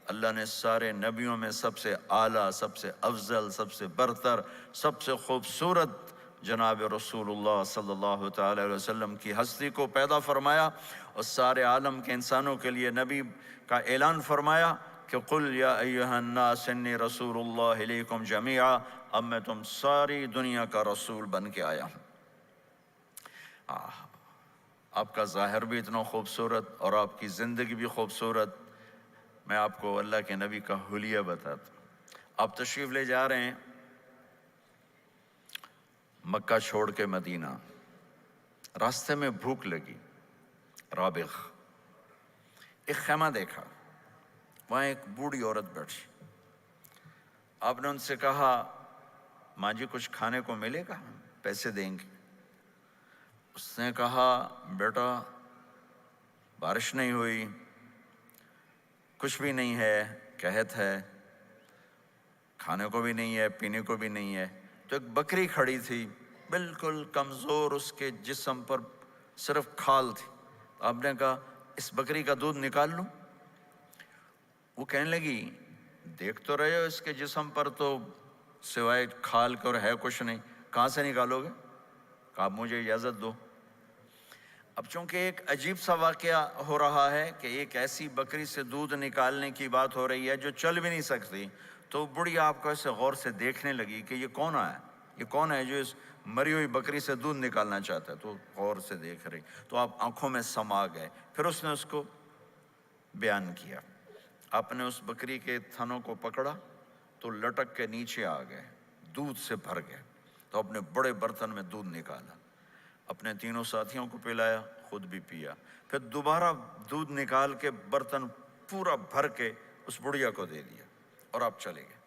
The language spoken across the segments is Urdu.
اللہ نے سارے نبیوں میں سب سے اعلیٰ، سب سے افضل، سب سے برتر، سب سے خوبصورت جناب رسول اللہ صلی اللہ تعالی علیہ وسلم کی ہستی کو پیدا فرمایا، اور سارے عالم کے انسانوں کے لیے نبی کا اعلان فرمایا کہ قل یا ایہا الناس انی رسول اللہ الیکم جمیعا، اب میں تم ساری دنیا کا رسول بن کے آیا ہوں۔ آپ کا ظاہر بھی اتنا خوبصورت اور آپ کی زندگی بھی خوبصورت۔ میں آپ کو اللہ کے نبی کا حلیہ بتاتا ہوں۔ آپ تشریف لے جا رہے ہیں مکہ چھوڑ کے مدینہ، راستے میں بھوک لگی، رابغ، ایک خیمہ دیکھا، وہاں ایک بوڑھی عورت بیٹھی۔ آپ نے ان سے کہا ماں جی کچھ کھانے کو ملے گا؟ پیسے دیں گے۔ اس نے کہا بیٹا بارش نہیں ہوئی، کچھ بھی نہیں ہے، قحط ہے، کھانے کو بھی نہیں ہے، پینے کو بھی نہیں ہے۔ تو ایک بکری کھڑی تھی، بالکل کمزور، اس کے جسم پر صرف کھال تھی۔ آپ نے کہا اس بکری کا دودھ نکال لوں؟ وہ کہنے لگی دیکھ تو رہے ہو اس کے جسم پر تو سوائے کھال کے اور ہے کچھ نہیں، کہاں سے نکالو گے؟ کہا مجھے اجازت دو۔ اب چونکہ ایک عجیب سا واقعہ ہو رہا ہے کہ ایک ایسی بکری سے دودھ نکالنے کی بات ہو رہی ہے جو چل بھی نہیں سکتی، تو بڑھی آپ کو ایسے غور سے دیکھنے لگی کہ یہ کون ہے، یہ کون ہے جو اس مری ہوئی بکری سے دودھ نکالنا چاہتا ہے؟ تو غور سے دیکھ رہی، تو آپ آنکھوں میں سما گئے۔ پھر اس نے اس کو بیان کیا۔ آپ نے اس بکری کے تھنوں کو پکڑا تو لٹک کے نیچے آ گئے، دودھ سے بھر گئے۔ تو اپنے بڑے برتن میں دودھ نکالا، اپنے تینوں ساتھیوں کو پلایا، خود بھی پیا، پھر دوبارہ دودھ نکال کے برتن پورا بھر کے اس بڑھیا کو دے دیا، اور آپ چلے گئے۔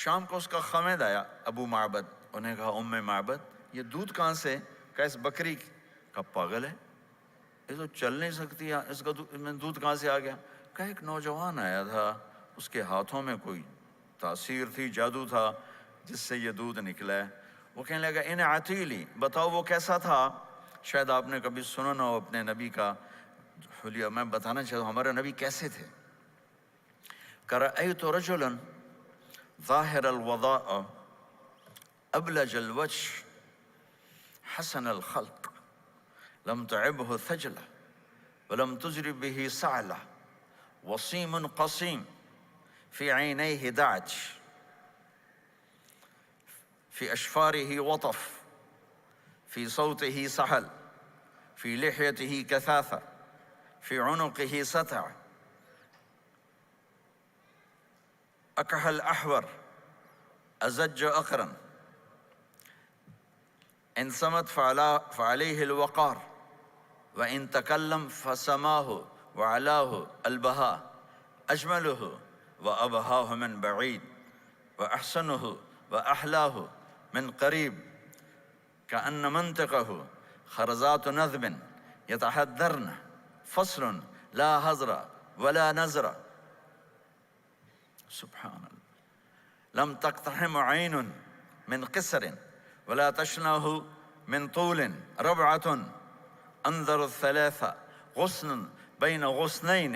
شام کو اس کا خامد آیا، ابو معبد، انہیں کہا ام معبد یہ دودھ کہاں سے؟ کہا اس بکری کی۔ کہا پاگل ہے، یہ تو چل نہیں سکتی، اس کا دودھ کہاں سے آ گیا؟ کہا ایک نوجوان آیا تھا، اس کے ہاتھوں میں کوئی تاثیر تھی، جادو تھا، جس سے یہ دودھ نکلا ہے۔ وہ کہنے لگا ان عتیلی، بتاؤ وہ کیسا تھا؟ شاید آپ نے کبھی سنا نہ ہو اپنے نبی کا حلیہ، میں بتانا چاہتا ہوں ہمارے نبی کیسے تھے۔ رأیت رجلا ظاہر الوضاء ابلج الوجه حسن الخلق لم تعبه ثجلة ولم تجرب به سعلة وصيم قصيم في عينيه دعج في أشفاره وطف في صوته سحل في لحيته كثاثة في عنقه ستع أكحل أحور أزج أقرن إن صمت فعليه الوقار وإن تكلم فسماه وعلاه البهاء أجمله وأبهاه من بعيد وأحسنه وأحلاه من قريب كأن منطقه خرزات نذب يتحذرن فصل لا هزر ولا نزر سبحان الله لم تقتحم عين من قصر ولا تشنه من طول ربعة انظر الثلاثة غصن بين غصنين۔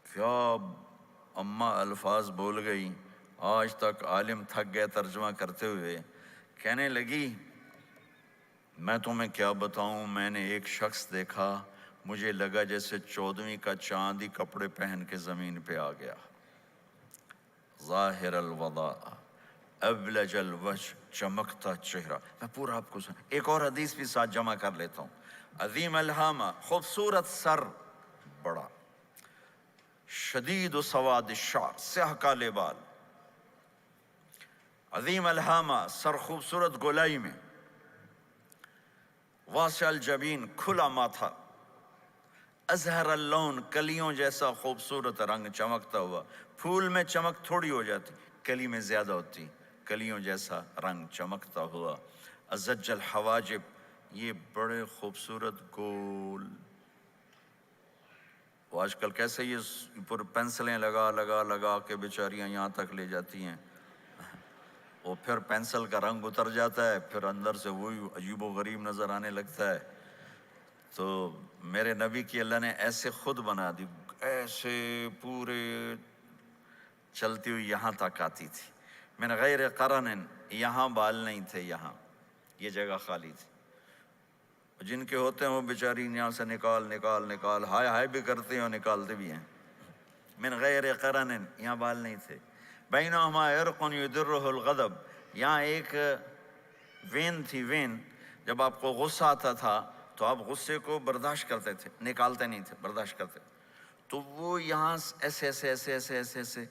کیا اماں الفاظ بول گئی، آج تک عالم تھک گئے ترجمہ کرتے ہوئے۔ کہنے لگی میں تمہیں کیا بتاؤں، میں نے ایک شخص دیکھا، مجھے لگا جیسے 14ویں کا چاند ہی کپڑے پہن کے زمین پہ آ گیا۔ ظاہر الوضاء ابلج الوجه، چمکتا چہرہ۔ میں پورا آپ کو ایک اور حدیث بھی ساتھ جمع کر لیتا ہوں۔ عظیم الہامہ، خوبصورت سر، بڑا، شدید سواد الشعر، سیاہ کالے بال، عظیم الہامہ، سر خوبصورت گولائی میں، واسع الجبین، کھلا ماتھا، ازہر اللون، کلیوں جیسا خوبصورت رنگ چمکتا ہوا۔ پھول میں چمک تھوڑی ہو جاتی، کلی میں زیادہ ہوتی، کلیوں جیسا رنگ چمکتا ہوا۔ ازج الحواجب، یہ بڑے خوبصورت گول، وہ آج کل کیسے یہ پر پینسلیں لگا لگا لگا کے بیچاریاں یہاں تک لے جاتی ہیں، وہ پھر پینسل کا رنگ اتر جاتا ہے، پھر اندر سے وہی عجیب و غریب نظر آنے لگتا ہے۔ تو میرے نبی کی اللہ نے ایسے خود بنا دی، ایسے پورے چلتی ہوئی یہاں تک آتی تھی۔ من غیر قرن، یہاں بال نہیں تھے، یہاں یہ جگہ خالی تھی۔ جن کے ہوتے ہیں وہ بیچاری یہاں سے نکال ہائے ہائے بھی کرتے ہیں اور نکالتے بھی ہیں۔ من غیر قرن، یہاں بال نہیں تھے۔ بینہما عرق یدرہ الغضب، یہاں ایک وین تھی، وین جب آپ کو غصہ آتا تھا تو آپ غصے کو برداشت کرتے تھے، نکالتے نہیں تھے، برداشت کرتے، تو وہ یہاں ایسے ایسے ایسے ایسے ایسے ایسے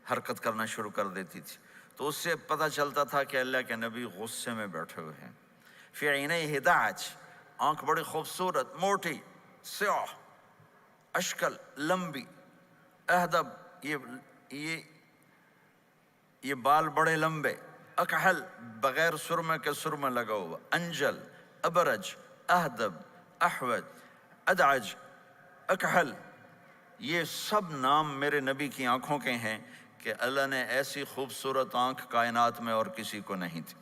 حرکت کرنا شروع کر دیتی تھی، تو اس سے پتہ چلتا تھا کہ اللہ کے نبی غصے میں بیٹھے ہوئے ہیں۔ فی عینیہ دعج، آنکھ بڑی خوبصورت، موٹی، سیاہ، اشکل، لمبی، اہدب، یہ بال بڑے لمبے، اکحل، بغیر سرمے کے سرمہ لگا ہوا، انجل، ابرج، اہدب، احوج، ادعج، اکحل، یہ سب نام میرے نبی کی آنکھوں کے ہیں کہ اللہ نے ایسی خوبصورت آنکھ کائنات میں اور کسی کو نہیں تھی۔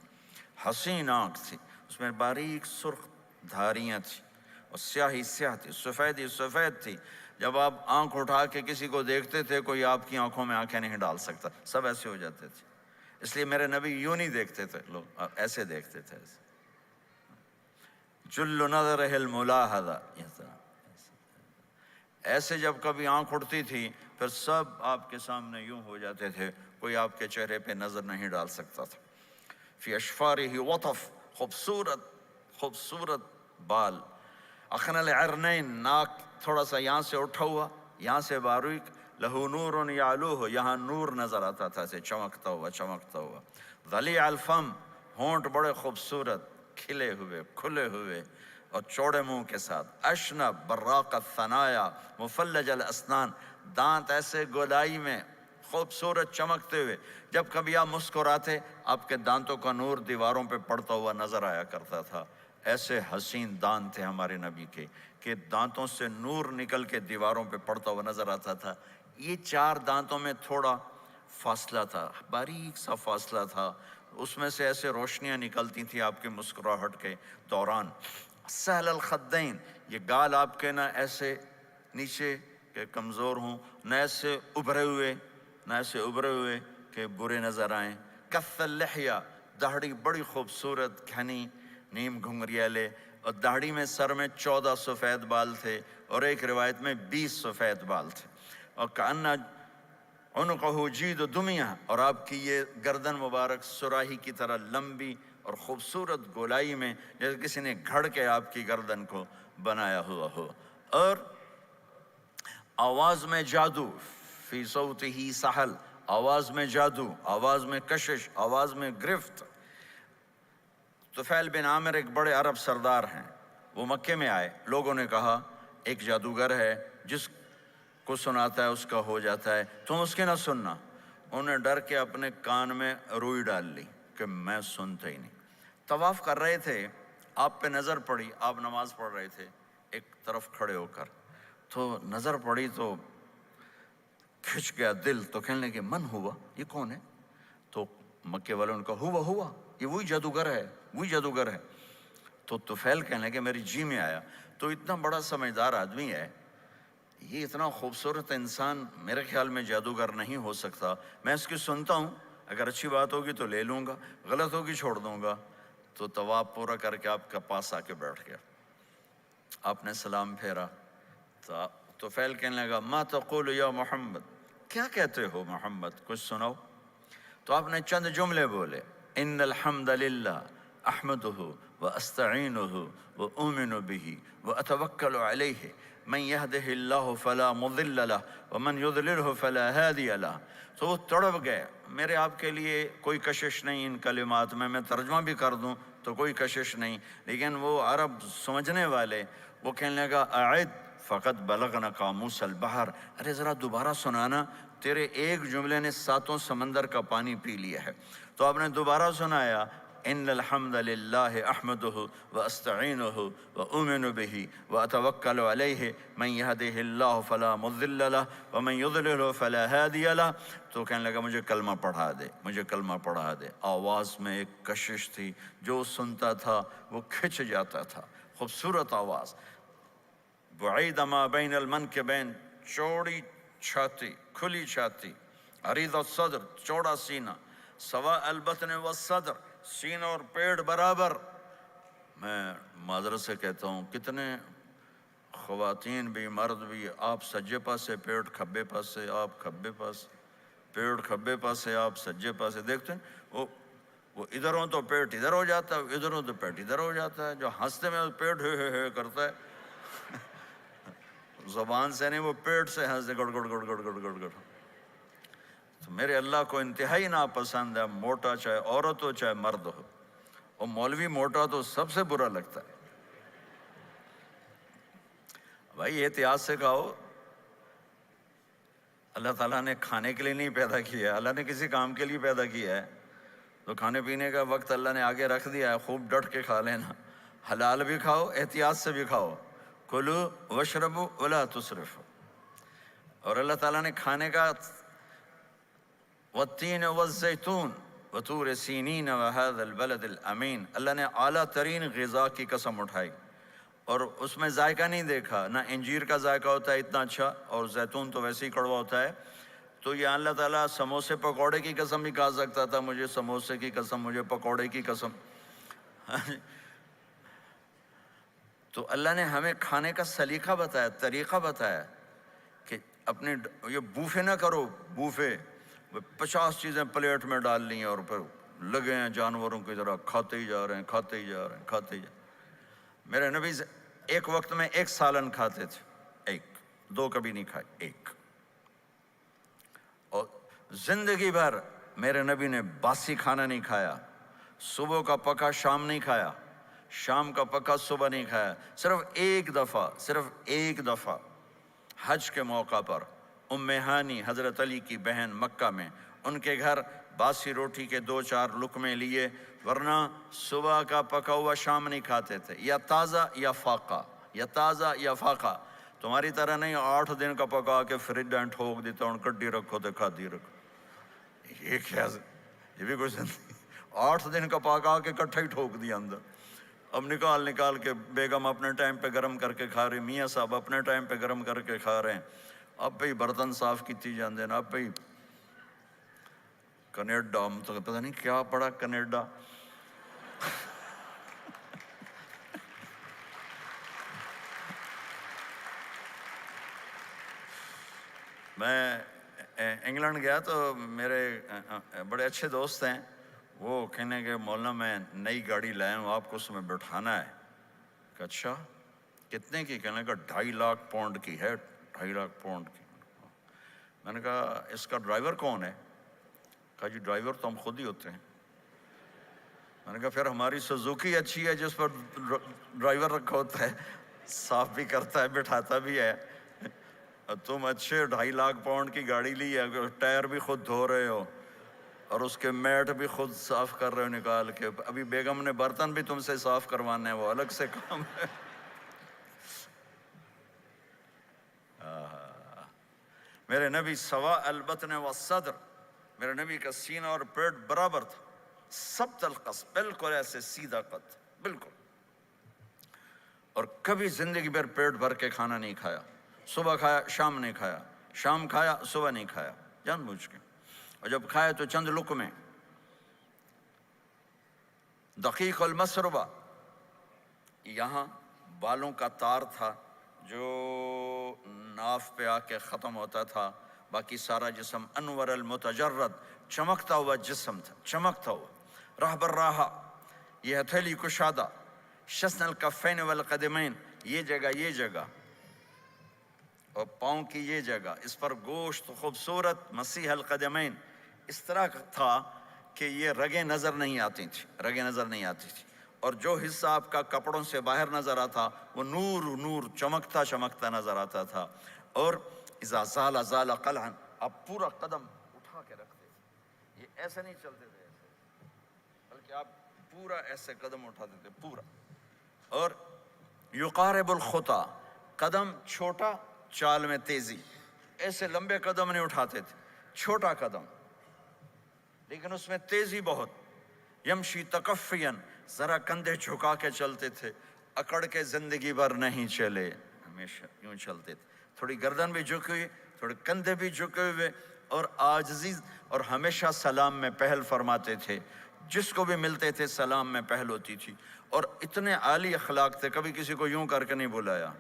حسین آنکھ تھی، اس میں باریک سرخ دھاریاں تھیں، اور سیاہی سیاہ تھی، سفیدی سفید تھی۔ جب آپ آنکھ اٹھا کے کسی کو دیکھتے تھے کوئی آپ کی آنکھوں میں آنکھیں نہیں ڈال سکتا، سب ایسے ہو جاتے تھے۔ اس لیے میرے نبی یوں نہیں دیکھتے تھے، لوگ ایسے دیکھتے تھے، جل نظرہ الملاحظہ، ایسے جب کبھی آنکھ اٹھتی تھی پھر سب آپ کے سامنے یوں ہو جاتے تھے، کوئی آپ کے چہرے پہ نظر نہیں ڈال سکتا تھا۔ فی اشفارہ وطف، خوبصورت خوبصورت بال، اخن العرنین، ناک تھوڑا سا یہاں سے اٹھا ہوا، یہاں سے باریک، لہو نور یعلوہ، یہاں نور نظر آتا تھا، اسے چمکتا ہوا۔ ضلیع الفم، ہونٹ بڑے خوبصورت، کھلے ہوئے، کھلے ہوئے اور چوڑے منہ کے ساتھ۔ اشنب براق الثنایا، مفلج الاسنان، دانت ایسے گولائی میں خوبصورت چمکتے ہوئے، جب کبھی آپ مسکراتے آپ کے دانتوں کا نور دیواروں پہ پڑتا ہوا نظر آیا کرتا تھا۔ ایسے حسین دانت تھے ہمارے نبی کے کہ دانتوں سے نور نکل کے دیواروں پہ پڑتا ہوا نظر آتا تھا۔ یہ چار دانتوں میں تھوڑا فاصلہ تھا، باریک سا فاصلہ تھا، اس میں سے ایسے روشنیاں نکلتی تھیں آپ کے مسکراہٹ کے دوران۔ سہل الخدین، یہ گال آپ کے نہ ایسے نیچے کہ کمزور ہوں، نہ ایسے ابھرے ہوئے کہ برے نظر آئیں۔ کث اللحیہ، داڑھی بڑی خوبصورت گھنی، نیم گھنگریالے، اور داڑھی میں سر میں 14 سفید بال تھے، اور ایک روایت میں 20 سفید بال تھے۔ اور کأن عنقہ جید دمیہ، اور آپ کی یہ گردن مبارک سراہی کی طرح لمبی اور خوبصورت گولائی میں، جیسے کسی نے گھڑ کے آپ کی گردن کو بنایا ہوا ہو۔ اور آواز میں جادو، فی صوتہ سحل، آواز میں جادو، آواز میں کشش، آواز میں گرفت۔ طفیل بن عامر ایک بڑے عرب سردار ہیں، وہ مکے میں آئے، لوگوں نے کہا ایک جادوگر ہے جس کو سناتا ہے اس کا ہو جاتا ہے، تم اس کے نہ سننا۔ انہوں نے ڈر کے اپنے کان میں روئی ڈال لی کہ میں سنتا ہی نہیں۔ طواف کر رہے تھے، آپ پہ نظر پڑی، آپ نماز پڑھ رہے تھے ایک طرف کھڑے ہو کر، تو نظر پڑی تو کھچ گیا دل، تو کہنے لگے من ہوا، یہ کون ہے؟ تو مکے والوں نے کہا ہوا، یہ وہی جادوگر ہے۔ تو طفیل کہنے لگے میری جی میں آیا، تو اتنا بڑا سمجھدار آدمی ہے، یہ اتنا خوبصورت انسان میرے خیال میں جادوگر نہیں ہو سکتا، میں اس کی سنتا ہوں، اگر اچھی بات ہوگی تو لے لوں گا، غلط ہوگی چھوڑ دوں گا۔ تو طواف پورا کر کے آپ کے پاس آ کے بیٹھ گیا، آپ نے سلام پھیرا، تو طفیل کہنے لگا ما تقول یا محمد، کیا کہتے ہو محمد، کچھ سناؤ۔ تو آپ نے چند جملے بولے، ان الحمد للہ احمدہ واستعینہ واؤمن بہ واتوکل علیہ من یہدہ اللہ فلا مضل لہ ومن یضللہ فلا ہادی لہ۔ تو وہ تڑپ گئے، میرے آپ کے لیے کوئی کشش نہیں ان کلمات میں ترجمہ بھی کر دوں تو کوئی کشش نہیں، لیکن وہ عرب سمجھنے والے، وہ کہنے لگا اعد فقط بلغنا قاموس البحر، ارے ذرا دوبارہ سنانا، تیرے ایک جملے نے 7 سمندر کا پانی پی لیا ہے۔ تو آپ نے دوبارہ سنایا، ان الحمد للہ احمدہ واستعینہ واؤمن بہ واتوکل علیہ من یہدہ اللہ فلا مضل لہ ومن یضللہ فلا ہادی لہ۔ تو کہنے لگا مجھے کلمہ پڑھا دے۔ آواز میں ایک کشش تھی، جو سنتا تھا وہ کھچ جاتا تھا، خوبصورت آواز۔ بعید ما بین المنکبین، چوڑی چھاتی، کھلی چھاتی، عریض الصدر چوڑا سینہ، سوا البطن والصدر سینہ اور پیٹ برابر۔ میں معذرت سے کہتا ہوں کتنے خواتین بھی مرد بھی، آپ سجے پاسے پیٹ کھبے پاسے، آپ کھبے پاس پیٹ کھبے پاسے، آپ سجے پاسے، دیکھتے ہیں وہ ادھر ہوں تو پیٹ ادھر ہو جاتا ہے، ادھر ہوں تو پیٹ ادھر ہو جاتا ہے۔ جو ہنستے میں پیٹ ہے کرتا ہے، زبان سے نہیں، وہ پیٹ سے ہنستے گڑ گڑ گڑ گڑ گڑ گڑ گڑ۔ تو میرے اللہ کو انتہائی ناپسند ہے، موٹا چاہے عورت ہو چاہے مرد ہو، اور مولوی موٹا تو سب سے برا لگتا ہے۔ بھائی احتیاط سے کھاؤ، اللہ تعالیٰ نے کھانے کے لیے نہیں پیدا کیا ہے، اللہ نے کسی کام کے لیے پیدا کیا ہے، تو کھانے پینے کا وقت اللہ نے آگے رکھ دیا ہے، خوب ڈٹ کے کھا لینا، حلال بھی کھاؤ احتیاط سے بھی کھاؤ، کلو واشربوا ولا تسرفوا۔ اور اللہ تعالیٰ نے کھانے کا والتین والزیتون وطور سینین وهذا البلد الامین، اللہ نے اعلیٰ ترین غذا کی قسم اٹھائی، اور اس میں ذائقہ نہیں دیکھا، نہ انجیر کا ذائقہ ہوتا ہے اتنا اچھا، اور زیتون تو ویسے ہی کڑوا ہوتا ہے۔ تو یہ اللہ تعالیٰ سموسے پکوڑے کی قسم بھی کھا سکتا تھا، مجھے سموسے کی قسم، مجھے پکوڑے کی قسم۔ تو اللہ نے ہمیں کھانے کا سلیقہ بتایا، طریقہ بتایا کہ اپنے یہ بوفے نہ کرو، بوفے 50 چیزیں پلیٹ میں ڈال لی ہیں اور پھر لگے ہیں جانوروں کی طرح کھاتے ہی جا رہے ہیں، کھاتے ہی جا رہے ہیں، کھاتے ہی جا رہے ہیں۔ میرے نبی ایک وقت میں 1 سالن کھاتے تھے، 1 2 کبھی نہیں کھائے، 1۔ اور زندگی بھر میرے نبی نے باسی کھانا نہیں کھایا، صبح کا پکا شام نہیں کھایا، شام کا پکا صبح نہیں کھایا، صرف ایک دفعہ حج کے موقع پر ام ہانی حضرت علی کی بہن مکہ میں، ان کے گھر باسی روٹی کے 2-4 لقمے لیے، ورنہ صبح کا پکا ہوا شام نہیں کھاتے تھے، یا تازہ یا فاقہ، یا تازہ یا فاقہ۔ تمہاری طرح نہیں 8 دن کا پکا کے فریج میں ٹھوک دیتا ہوں، کڈی رکھو تو کھاتی رکھو۔ یہ کیا، یہ بھی کوئی زندگی؟ 8 دن کا پکا کے کٹھا ہی ٹھوک دیا اندر۔ اب نکال کے بیگم اپنے ٹائم پہ گرم کر کے کھا رہی، میاں صاحب اپنے ٹائم پہ گرم کر کے کھا رہے ہیں، اب پہ برتن صاف کیتی جاندے نا، اب پہ کینیڈا، ہم تو پتہ نہیں کیا پڑا کینیڈا۔ میں انگلینڈ گیا تو میرے بڑے اچھے دوست ہیں، وہ کہنے کہ مولانا میں نئی گاڑی لایا ہوں، آپ کو اس میں بٹھانا ہے۔ کہ اچھا کتنے کی؟ کہنے کا 2.5 لاکھ پاؤنڈ کی ہے، 2.5 لاکھ پاؤنڈ کی۔ میں نے کہا اس کا ڈرائیور کون ہے؟ کہا جی ڈرائیور تو ہم خود ہی ہوتے ہیں۔ میں نے کہا پھر ہماری سوزوکی اچھی ہے جس پر ڈرائیور رکھا ہوتا ہے، صاف بھی کرتا ہے بٹھاتا بھی ہے، تم اچھے 2.5 لاکھ پاؤنڈ کی گاڑی لی ہے، ٹائر بھی خود دھو رہے ہو اور اس کے میٹ بھی خود صاف کر رہے ہو نکال کے، ابھی بیگم نے برتن بھی تم سے صاف کروانے ہیں، وہ الگ سے کام ہے۔ میرے نبی سوا البطن والصدر، میرے نبی کا سینہ اور پیٹ برابر تھا، سبط القص، بالکل ایسے سیدھا قد، بالکل۔ اور کبھی زندگی بھر پیٹ بھر کے کھانا نہیں کھایا، صبح کھایا شام نہیں کھایا، شام کھایا صبح نہیں کھایا، جان بوجھ کے، اور جب کھایا تو چند لقمے۔ دقیق المسربہ، یہاں بالوں کا تار تھا جو ناف پہ آ کے ختم ہوتا تھا، باقی سارا جسم انور المتجرد، چمکتا ہوا جسم تھا، چمکتا ہوا۔ راہ بر راہ، یہ ہتھیلی کشادہ، شسن الکفین والقدمین، یہ جگہ اور پاؤں کی یہ جگہ، اس پر گوشت خوبصورت، مسیح القدمین، اس طرح تھا کہ یہ رگیں نظر نہیں آتی تھی، اور جو حصہ آپ کا کپڑوں سے باہر نظر آتا وہ نور چمکتا نظر آتا تھا۔ اور اذا زال قلعا، آپ پورا قدم اٹھا کے رکھتے تھے، یہ ایسے نہیں چلتے تھے ایسے، بلکہ آپ پورا ایسے قدم اٹھاتے تھے پورا۔ اور یقارب الخطا، قدم چھوٹا چال میں تیزی، ایسے لمبے قدم نہیں اٹھاتے تھے، چھوٹا قدم لیکن اس میں تیزی بہت۔ یمشی تکفین، ذرا کندھے جھکا کے چلتے تھے، اکڑ کے زندگی بھر نہیں چلے، ہمیشہ یوں چلتے تھے، تھوڑی گردن بھی جھکی ہوئی تھوڑے کندھے بھی جھکے ہوئے اور عاجزی، اور ہمیشہ سلام میں پہل فرماتے تھے، جس کو بھی ملتے تھے سلام میں پہل ہوتی تھی، اور اتنے عالی اخلاق تھے، کبھی کسی کو یوں کر کے نہیں بلایا،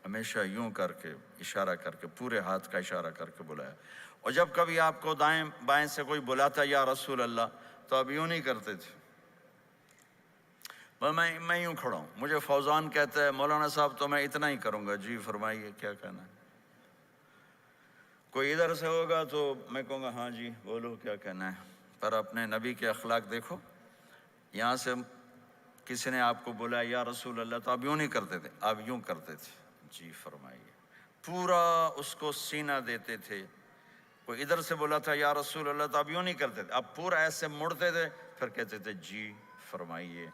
ہمیشہ یوں کر کے اشارہ کر کے، پورے ہاتھ کا اشارہ کر کے بلایا۔ اور جب کبھی آپ کو دائیں بائیں سے کوئی بلاتا یا رسول اللہ، تو آپ یوں نہیں کرتے تھے، میں یوں کھڑا ہوں، مجھے فوزان کہتا ہے مولانا صاحب تو میں اتنا ہی کروں گا، جی فرمائیے کیا کہنا ہے۔ کوئی ادھر سے ہوگا تو میں کہوں گا ہاں جی بولو کیا کہنا ہے۔ پر اپنے نبی کے اخلاق دیکھو، یہاں سے کسی نے آپ کو بولا یا رسول اللہ تو آپ یوں نہیں کرتے تھے، آپ یوں کرتے تھے، جی فرمائیے، پورا اس کو سینہ دیتے تھے۔ کوئی ادھر سے بولا تھا یا رسول اللہ تو آپ یوں نہیں کرتے تھے، آپ پورا ایسے مڑتے تھے، پھر کہتے تھے جی فرمائیے،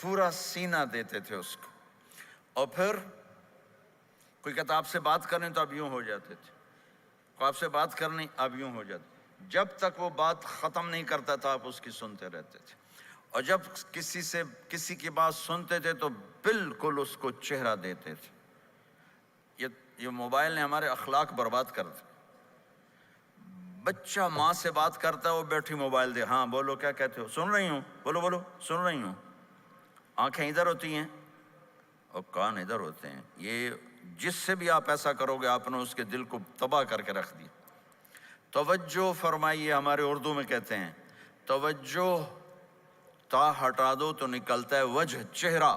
پورا سینہ دیتے تھے اس کو۔ اور پھر کوئی کہتا آپ سے بات کریں تو آپ یوں ہو جاتے تھے، کوئی آپ سے بات کرنی آپ یوں ہو جاتے، جب تک وہ بات ختم نہیں کرتا تھا آپ اس کی سنتے رہتے تھے۔ اور جب کسی کی بات سنتے تھے تو بالکل اس کو چہرہ دیتے تھے۔ یہ موبائل نے ہمارے اخلاق برباد کر دیے۔ بچہ ماں سے بات کرتا ہے، وہ بیٹھی موبائل دے، ہاں بولو کیا کہتے ہو، سن رہی ہوں، بولو بولو سن رہی ہوں، آنکھیں ادھر ہوتی ہیں اور کان ادھر ہوتے ہیں۔ یہ جس سے بھی آپ ایسا کرو گے آپ نے اس کے دل کو تباہ کر کے رکھ دیا۔ توجہ فرمائیے، ہمارے اردو میں کہتے ہیں توجہ، تا ہٹا دو تو نکلتا ہے وجہ، چہرہ۔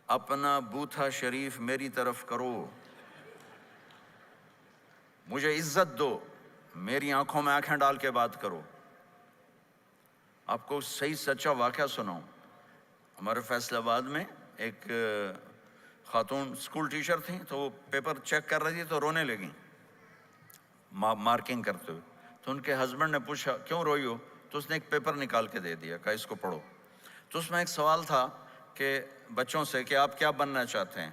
اپنا بوتھا شریف میری طرف کرو، مجھے عزت دو، میری آنکھوں میں آنکھیں ڈال کے بات کرو۔ آپ کو صحیح سچا واقعہ سناؤں، ہمارے فیصل آباد میں ایک خاتون اسکول ٹیچر تھیں، تو وہ پیپر چیک کر رہی تھی تو رونے لگیں مارکنگ کرتے ہوئے۔ تو ان کے ہسبینڈ نے پوچھا کیوں روئی ہو، تو اس نے ایک پیپر نکال کے دے دیا، کہا اس کو پڑھو۔ تو اس میں ایک سوال تھا کہ بچوں سے کہ آپ کیا بننا چاہتے ہیں،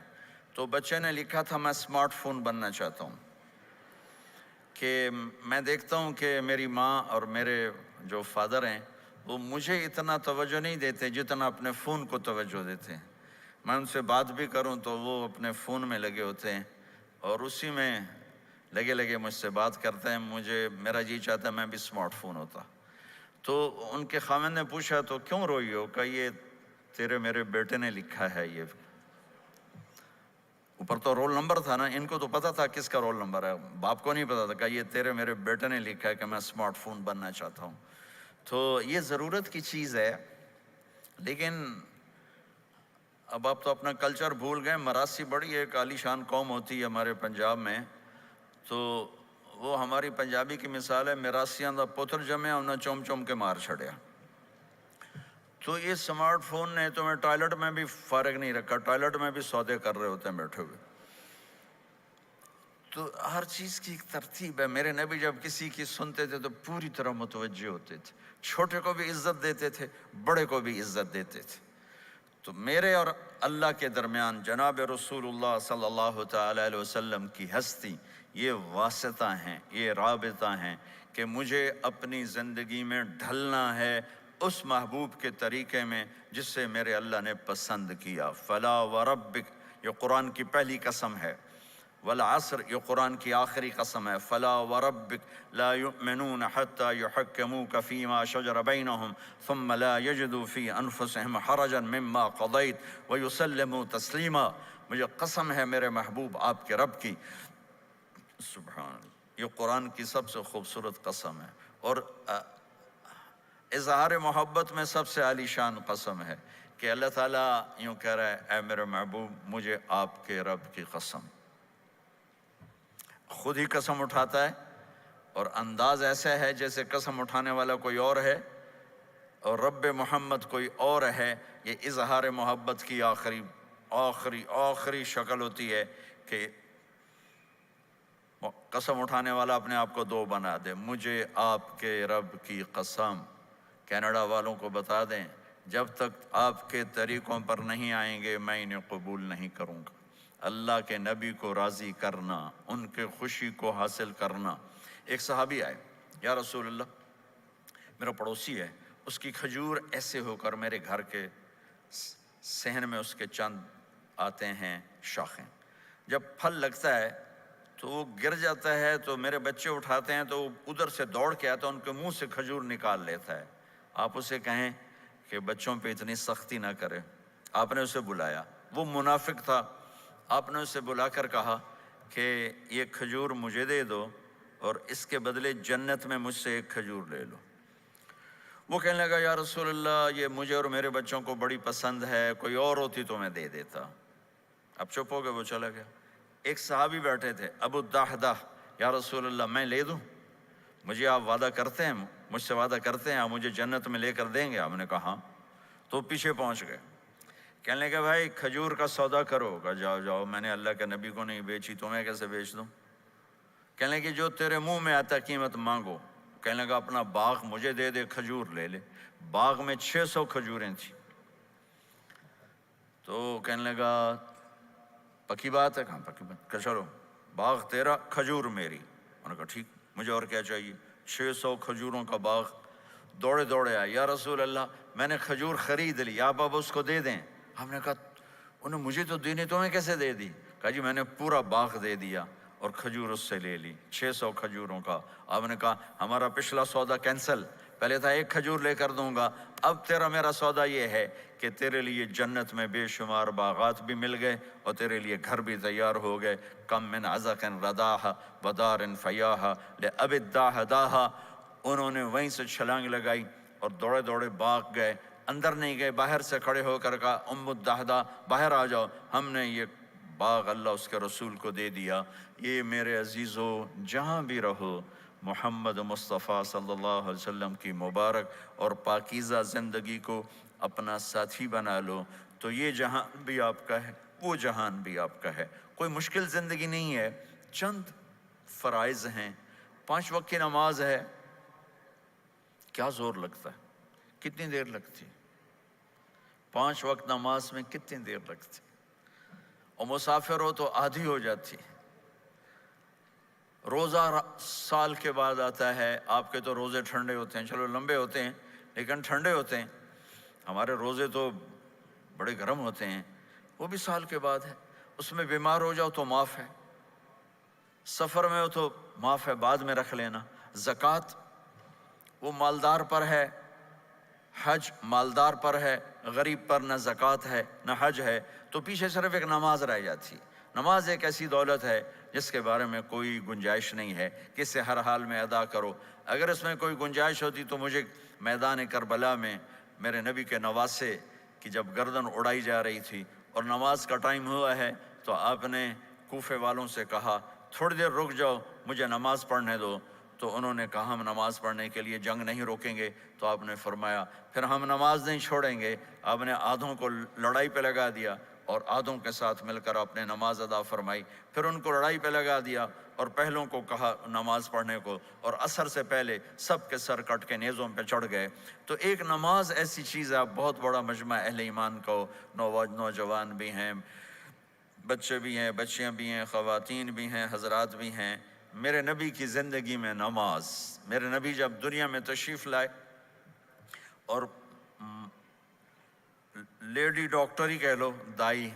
تو بچے نے لکھا تھا میں اسمارٹ فون بننا چاہتا ہوں، کہ میں دیکھتا ہوں کہ میری ماں اور میرے جو فادر ہیں وہ مجھے اتنا توجہ نہیں دیتے جتنا اپنے فون کو توجہ دیتے ہیں۔ میں ان سے بات بھی کروں تو وہ اپنے فون میں لگے ہوتے ہیں اور اسی میں لگے مجھ سے بات کرتے ہیں، میرا جی چاہتا ہے میں بھی اسمارٹ فون ہوتا۔ تو ان کے خاوند نے پوچھا تو کیوں روئی ہو، کہ یہ تیرے میرے بیٹے نے لکھا ہے، یہ اوپر تو رول نمبر تھا نا، ان کو تو پتا تھا کس کا رول نمبر ہے، باپ کو نہیں پتا تھا، کہ یہ تیرے میرے بیٹے نے لکھا ہے کہ میں اسمارٹ فون بننا چاہتا ہوں۔ تو یہ ضرورت کی چیز ہے، لیکن اب آپ تو اپنا کلچر بھول گئے۔ مراسی بڑی ایک عالی شان قوم ہوتی ہے ہمارے پنجاب میں، تو وہ ہماری پنجابی کی مثال ہے، مراسیاں دا پتر جمع انہیں چوم چوم کے مار چھڑیا۔ تو یہ سمارٹ فون نے تمہیں ٹوائلٹ میں بھی فارغ نہیں رکھا، ٹوائلٹ میں بھی سودے کر رہے ہوتے ہیں بیٹھے ہوئے۔ تو ہر چیز کی ایک ترتیب ہے۔ میرے نبی جب کسی کی سنتے تھے تو پوری طرح متوجہ ہوتے تھے، چھوٹے کو بھی عزت دیتے تھے، بڑے کو بھی عزت دیتے تھے۔ تو میرے اور اللہ کے درمیان جناب رسول اللہ صلی اللہ تعالی علیہ وسلم کی ہستی، یہ واسطہ ہیں، یہ رابطہ ہیں کہ مجھے اپنی زندگی میں ڈھلنا ہے اس محبوب کے طریقے میں جس سے میرے اللہ نے پسند کیا۔ فلا وربک، یہ قرآن کی پہلی قسم ہے، والعصر، یہ قرآن کی آخری قسم ہے۔ فلا وربک لا یؤمنون حتی یحکموک فیما شجر بینہم ثم لا یجدوا فی انفسہم حرجا مما قضیت ویسلموا تسلیما۔ مجھے قسم ہے میرے محبوب آپ کے رب کی، سبحان اللہ، یہ قرآن کی سب سے خوبصورت قسم ہے، اور اظہار محبت میں سب سے عالی شان قسم ہے کہ اللہ تعالیٰ یوں کہہ رہا ہے اے میرے محبوب مجھے آپ کے رب کی قسم۔ خود ہی قسم اٹھاتا ہے اور انداز ایسا ہے جیسے قسم اٹھانے والا کوئی اور ہے اور رب محمد کوئی اور ہے۔ یہ اظہار محبت کی آخری شکل ہوتی ہے کہ قسم اٹھانے والا اپنے آپ کو دو بنا دے، مجھے آپ کے رب کی قسم۔ کینیڈا والوں کو بتا دیں جب تک آپ کے طریقوں پر نہیں آئیں گے میں انہیں قبول نہیں کروں گا۔ اللہ کے نبی کو راضی کرنا، ان کے خوشی کو حاصل کرنا۔ ایک صحابی آئے، یا رسول اللہ میرا پڑوسی ہے، اس کی کھجور ایسے ہو کر میرے گھر کے صحن میں اس کے چند آتے ہیں شاخیں، جب پھل لگتا ہے تو وہ گر جاتا ہے تو میرے بچے اٹھاتے ہیں تو ادھر سے دوڑ کے آتا ہے، ان کے منہ سے کھجور نکال لیتا ہے۔ آپ اسے کہیں کہ بچوں پہ اتنی سختی نہ کرے۔ آپ نے اسے بلایا، وہ منافق تھا، آپ نے اسے بلا کر کہا کہ یہ کھجور مجھے دے دو اور اس کے بدلے جنت میں مجھ سے ایک کھجور لے لو۔ وہ کہنے لگا یا رسول اللہ یہ مجھے اور میرے بچوں کو بڑی پسند ہے، کوئی اور ہوتی تو میں دے دیتا۔ اب چپ ہو گئے، وہ چلا گیا۔ ایک صحابی بیٹھے تھے، ابو الدحدہ، یا رسول اللہ میں لے دوں؟ مجھے آپ وعدہ کرتے ہیں، مجھ سے وعدہ کرتے ہیں آپ مجھے جنت میں لے کر دیں گے؟ آپ نے کہا ہاں۔ تو پیچھے پہنچ گئے، کہنے لگے بھائی کھجور کا سودا کرو۔ کہا جاؤ جاؤ، میں نے اللہ کے نبی کو نہیں بیچی، تمہیں کیسے بیچ دوں؟ کہنے لگے جو تیرے منہ میں آتا قیمت مانگو۔ کہنے لگا اپنا باغ مجھے دے دے، کھجور لے لے۔ باغ میں 600 کھجوریں تھیں۔ تو کہنے لگا پکی بات ہے؟ کہاں پکی بات؟ کہ چلو باغ تیرا، کھجور میری۔ انہوں نے کہا ٹھیک، مجھے اور کیا چاہیے؟ 600 کھجوروں کا باغ۔ دوڑے دوڑے آئے، یا رسول اللہ میں نے کھجور خرید لی، آپ اب اس کو دے دیں۔ ہم نے کہا انہیں مجھے تو دینی، تمہیں کیسے دے دی؟ کہا جی میں نے پورا باغ دے دیا اور کھجور اس سے لے لی، 600 کھجوروں کا۔ آپ نے کہا ہمارا پچھلا سودا کینسل، پہلے تھا ایک کھجور لے کر دوں گا، اب تیرا میرا سودا یہ ہے کہ تیرے لیے جنت میں بے شمار باغات بھی مل گئے اور تیرے لیے گھر بھی تیار ہو گئے۔ کم من عزق رداح ودار فیاح لأب الداح۔ انہوں نے وہیں سے چھلانگ لگائی اور دوڑے دوڑے باغ گئے، اندر نہیں گئے، باہر سے کھڑے ہو کر کہا ام الدحدہ باہر آ جاؤ، ہم نے یہ باغ اللہ اس کے رسول کو دے دیا۔ یہ میرے عزیزو جہاں بھی رہو محمد مصطفیٰ صلی اللہ علیہ وسلم کی مبارک اور پاکیزہ زندگی کو اپنا ساتھی بنا لو، تو یہ جہان بھی آپ کا ہے، وہ جہان بھی آپ کا ہے۔ کوئی مشکل زندگی نہیں ہے، چند فرائض ہیں، 5 وقت کی نماز ہے، کیا زور لگتا ہے؟ کتنی دیر لگتی؟ 5 وقت نماز میں کتنی دیر لگتی؟ اور مسافر ہو تو آدھی ہو جاتی۔ روزہ سال کے بعد آتا ہے، آپ کے تو روزے ٹھنڈے ہوتے ہیں، چلو لمبے ہوتے ہیں لیکن ٹھنڈے ہوتے ہیں، ہمارے روزے تو بڑے گرم ہوتے ہیں، وہ بھی سال کے بعد ہے۔ اس میں بیمار ہو جاؤ تو معاف ہے، سفر میں ہو تو معاف ہے، بعد میں رکھ لینا۔ زکوٰۃ وہ مالدار پر ہے، حج مالدار پر ہے، غریب پر نہ زکوٰۃ ہے نہ حج ہے، تو پیچھے صرف ایک نماز رہ جاتی۔ نماز ایک ایسی دولت ہے جس کے بارے میں کوئی گنجائش نہیں ہے کہ اسے ہر حال میں ادا کرو۔ اگر اس میں کوئی گنجائش ہوتی تو مجھے میدان کربلا میں میرے نبی کے نواسے کی جب گردن اڑائی جا رہی تھی اور نماز کا ٹائم ہوا ہے تو آپ نے کوفے والوں سے کہا تھوڑی دیر رک جاؤ مجھے نماز پڑھنے دو، تو انہوں نے کہا ہم نماز پڑھنے کے لیے جنگ نہیں روکیں گے، تو آپ نے فرمایا پھر ہم نماز نہیں چھوڑیں گے۔ آپ نے آدھوں کو لڑائی پہ لگا دیا اور آدھوں کے ساتھ مل کر آپ نے نماز ادا فرمائی، پھر ان کو لڑائی پہ لگا دیا اور پہلوں کو کہا نماز پڑھنے کو، اور عصر سے پہلے سب کے سر کٹ کے نیزوں پہ چڑھ گئے۔ تو ایک نماز ایسی چیز ہے، آپ بہت بڑا مجمع اہل ایمان کو، نوجوان بھی ہیں، بچے بھی ہیں، بچیاں بھی ہیں، خواتین بھی ہیں، حضرات بھی ہیں۔ میرے نبی کی زندگی میں نماز، میرے نبی جب دنیا میں تشریف لائے اور لیڈی ڈاکٹر ہی کہہ لو، دائی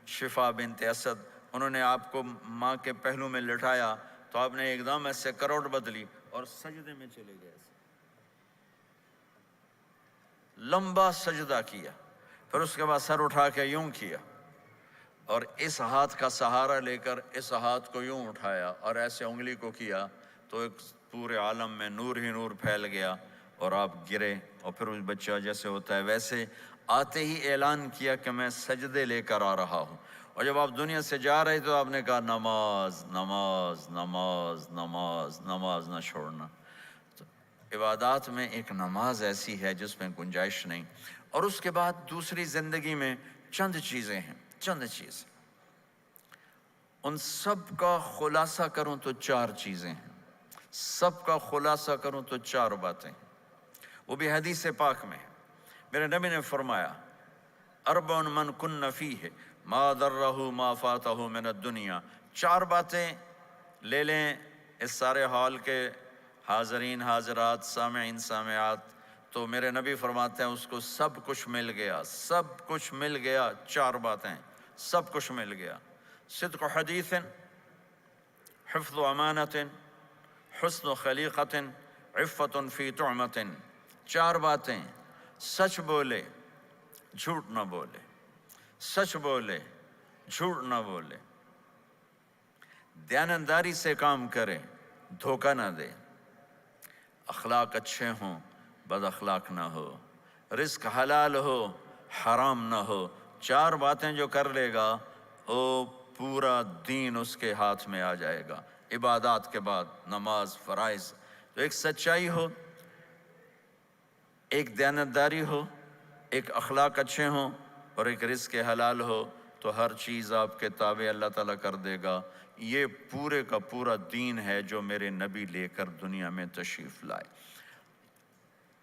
شفا بنت اسد، انہوں نے آپ کو ماں کے پہلو میں لٹایا تو آپ نے ایک دم ایسے کروٹ بدلی اور سجدے میں چلے گئے، لمبا سجدہ کیا، پھر اس کے بعد سر اٹھا کے یوں کیا اور اس ہاتھ کا سہارا لے کر اس ہاتھ کو یوں اٹھایا اور ایسے انگلی کو کیا تو ایک پورے عالم میں نور ہی نور پھیل گیا اور آپ گرے، اور پھر اس بچہ جیسے ہوتا ہے ویسے آتے ہی اعلان کیا کہ میں سجدے لے کر آ رہا ہوں، اور جب آپ دنیا سے جا رہے تو آپ نے کہا نماز نماز نماز نماز نماز نہ چھوڑنا۔ تو عبادات میں ایک نماز ایسی ہے جس میں گنجائش نہیں۔ اور اس کے بعد دوسری زندگی میں چند چیزیں ہیں، چند چیز، ان سب کا خلاصہ کروں تو 4 چیزیں ہیں، سب کا خلاصہ کروں تو 4 باتیں، وہ بھی حدیث پاک میں ہے۔ میرے نبی نے فرمایا اربع من کن فیہ ما ضرہ ما فاتہ من الدنیا، 4 باتیں لے لیں اس سارے ہال کے حاضرین حاضرات سامعین سامعات، تو میرے نبی فرماتے ہیں اس کو سب کچھ مل گیا، سب کچھ مل گیا، 4 باتیں، سب کچھ مل گیا۔ صدق حدیث، حفظ امانت، حسن خلیقت، عفت فی طعمت۔ چار باتیں: سچ بولے، جھوٹ نہ بولے، سچ بولے، جھوٹ نہ بولے، دیانتداری سے کام کرے، دھوکہ نہ دے، اخلاق اچھے ہوں، بد اخلاق نہ ہو، رزق حلال ہو، حرام نہ ہو۔ چار باتیں جو کر لے گا وہ پورا دین اس کے ہاتھ میں آ جائے گا۔ عبادات کے بعد نماز، فرائض، تو ایک سچائی ہو، ایک دیانتداری ہو، ایک اخلاق اچھے ہوں، اور ایک رزق حلال ہو، تو ہر چیز آپ کے تابع اللہ تعالیٰ کر دے گا۔ یہ پورے کا پورا دین ہے جو میرے نبی لے کر دنیا میں تشریف لائے۔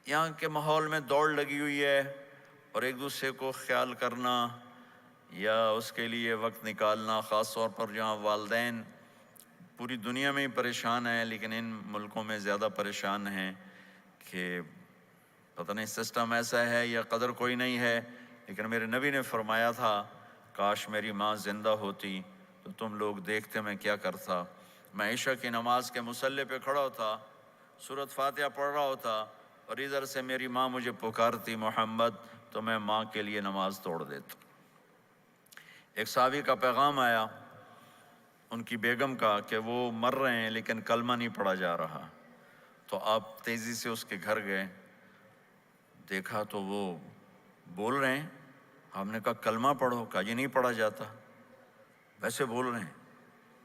یہاں کے ماحول میں دوڑ لگی ہوئی ہے، اور ایک دوسرے کو خیال کرنا یا اس کے لیے وقت نکالنا، خاص طور پر جہاں والدین پوری دنیا میں ہی پریشان ہیں، لیکن ان ملکوں میں زیادہ پریشان ہیں کہ پتہ نہیں سسٹم ایسا ہے یا قدر کوئی نہیں ہے۔ لیکن میرے نبی نے فرمایا تھا، کاش میری ماں زندہ ہوتی تو تم لوگ دیکھتے میں کیا کرتا۔ میں عشاء کی نماز کے مصلی پہ کھڑا ہوتا، سورۃ فاتحہ پڑھ رہا ہوتا، اور ادھر سے میری ماں مجھے پکارتی محمد، تو میں ماں کے لیے نماز توڑ دیتا۔ ایک صحابی کا پیغام آیا ان کی بیگم کا کہ وہ مر رہے ہیں لیکن کلمہ نہیں پڑھا جا رہا، تو آپ تیزی سے اس کے گھر گئے، دیکھا تو وہ بول رہے ہیں۔ ہم نے کہا کلمہ پڑھو، کہا جی نہیں پڑھا جاتا، ویسے بول رہے ہیں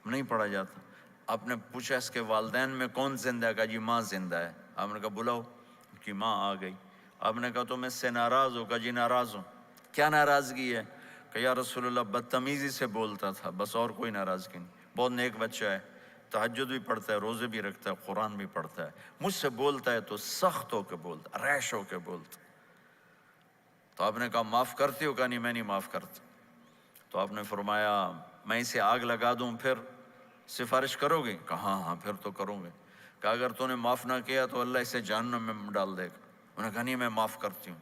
نہیں پڑھا جاتا۔ آپ نے پوچھا اس کے والدین میں کون زندہ ہے؟ کہا جی ماں زندہ ہے۔ آپ نے کہا بلاؤ، ان کی ماں آ گئی۔ آپ نے کہا تم اس سے ناراض ہو؟ کہا جی ناراض ہوں۔ کیا ناراضگی ہے؟ کہ یا رسول اللہ بدتمیزی سے بولتا تھا، بس اور کوئی ناراضگی نہیں، بہت نیک بچہ ہے، تہجد بھی پڑھتا ہے، روزے بھی رکھتا ہے، قرآن بھی پڑھتا ہے، مجھ سے بولتا ہے تو سخت ہو کے بولتا، ریش ہو کے بولتا۔ تو آپ نے کہا معاف کرتی ہو؟ کہا نہیں میں نہیں معاف کرتا۔ تو آپ نے فرمایا میں اسے آگ لگا دوں پھر سفارش کرو گے؟ کہا ہاں ہاں پھر تو کروں گے۔ کہا اگر تو نے معاف نہ کیا تو اللہ اسے جہنم میں ڈال دے گا۔ انہوں نے کہا نہیں میں معاف کرتی ہوں۔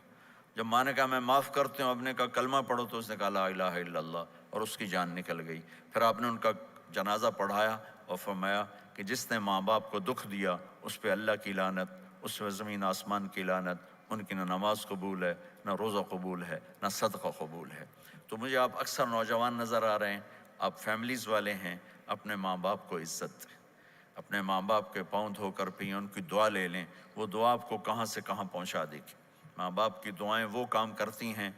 جب ماں نے کہا میں معاف کرتی ہوں، آپ نے کہا کلمہ پڑھو، تو اس نے کہا لا الہ الا اللہ، اور اس کی جان نکل گئی۔ پھر آپ نے ان کا جنازہ پڑھایا اور فرمایا کہ جس نے ماں باپ کو دکھ دیا اس پہ اللہ کی لعنت، اس پہ زمین آسمان کی لعنت، ان کی نہ نماز قبول ہے، نہ روزہ قبول ہے، نہ صدقہ قبول ہے۔ تو مجھے آپ اکثر نوجوان نظر آ رہے ہیں، آپ فیملیز والے ہیں، اپنے ماں باپ کو عزت دیں، اپنے ماں باپ کے پاؤں دھو کر پئیں، ان کی دعا لے لیں، وہ دعا آپ کو کہاں سے کہاں پہنچا دے گی۔ ماں باپ کی دعائیں وہ کام کرتی ہیں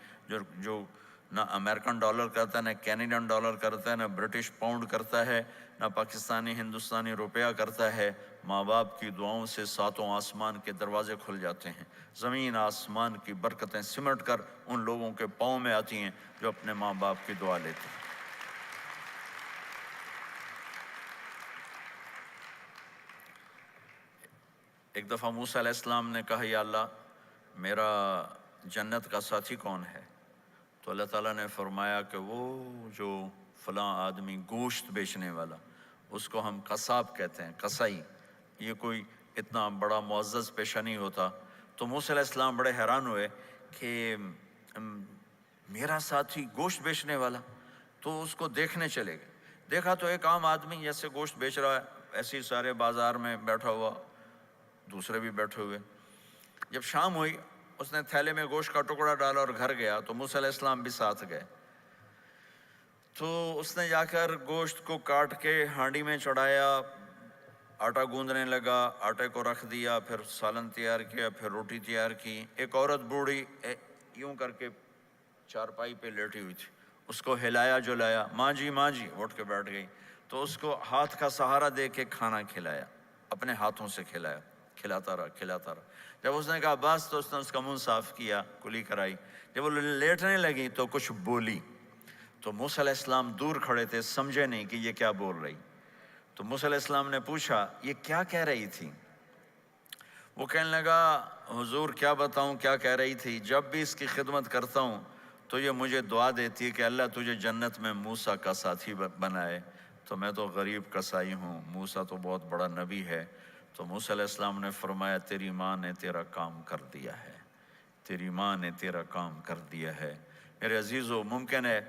جو نہ امریکن ڈالر کرتا ہے، نہ کینیڈین ڈالر کرتا ہے، نہ برٹش پاؤنڈ کرتا ہے، نہ پاکستانی ہندوستانی روپیہ کرتا ہے۔ ماں باپ کی دعاؤں سے ساتوں آسمان کے دروازے کھل جاتے ہیں، زمین آسمان کی برکتیں سمٹ کر ان لوگوں کے پاؤں میں آتی ہیں جو اپنے ماں باپ کی دعا لیتے ہیں۔ ایک دفعہ موسیٰ علیہ السلام نے کہا یا اللہ میرا جنت کا ساتھی کون ہے؟ تو اللہ تعالیٰ نے فرمایا کہ وہ جو فلاں آدمی گوشت بیچنے والا، اس کو ہم قصاب کہتے ہیں، قصائی، یہ کوئی اتنا بڑا معزز پیشہ نہیں ہوتا۔ تو موسیٰ علیہ السلام بڑے حیران ہوئے کہ میرا ساتھی گوشت بیچنے والا، تو اس کو دیکھنے چلے گئے۔ دیکھا تو ایک عام آدمی جیسے گوشت بیچ رہا ہے، ایسے ہی سارے بازار میں بیٹھا ہوا، دوسرے بھی بیٹھے ہوئے۔ جب شام ہوئی اس نے تھیلے میں گوشت کا ٹکڑا ڈالا اور گھر گیا، تو موسیٰ علیہ السلام بھی ساتھ گئے۔ تو اس نے جا کر گوشت کو کاٹ کے ہانڈی میں چڑھایا، آٹا گوندنے لگا، آٹے کو رکھ دیا، پھر سالن تیار کیا، پھر روٹی تیار کی۔ ایک عورت بوڑھی یوں کر کے چارپائی پہ لیٹی ہوئی تھی، اس کو ہلایا جلایا، ماں جی اٹھ کے بیٹھ گئی۔ تو اس کو ہاتھ کا سہارا دے کے کھانا کھلایا، اپنے ہاتھوں سے کھلایا، کھلاتا رہا۔ جب اس نے کہا بس، تو اس نے اس کا منہ صاف کیا، کلی کرائی۔ جب وہ لیٹنے لگی تو کچھ بولی، تو موسیٰ علیہ السلام دور کھڑے تھے، سمجھے نہیں کہ یہ کیا بول رہی۔ تو موسیٰ علیہ السلام نے پوچھا یہ کیا کہہ رہی تھی؟ وہ کہنے لگا حضور کیا بتاؤں کیا کہہ رہی تھی، جب بھی اس کی خدمت کرتا ہوں تو یہ مجھے دعا دیتی ہے کہ اللہ تجھے جنت میں موسیٰ کا ساتھی بنائے۔ تو میں تو غریب کسائی ہوں، موسیٰ تو بہت بڑا نبی ہے۔ تو موسیٰ علیہ السلام نے فرمایا تیری ماں نے تیرا کام کر دیا ہے، تیری ماں نے تیرا کام کر دیا ہے۔ میرے عزیزو، ممکن ہے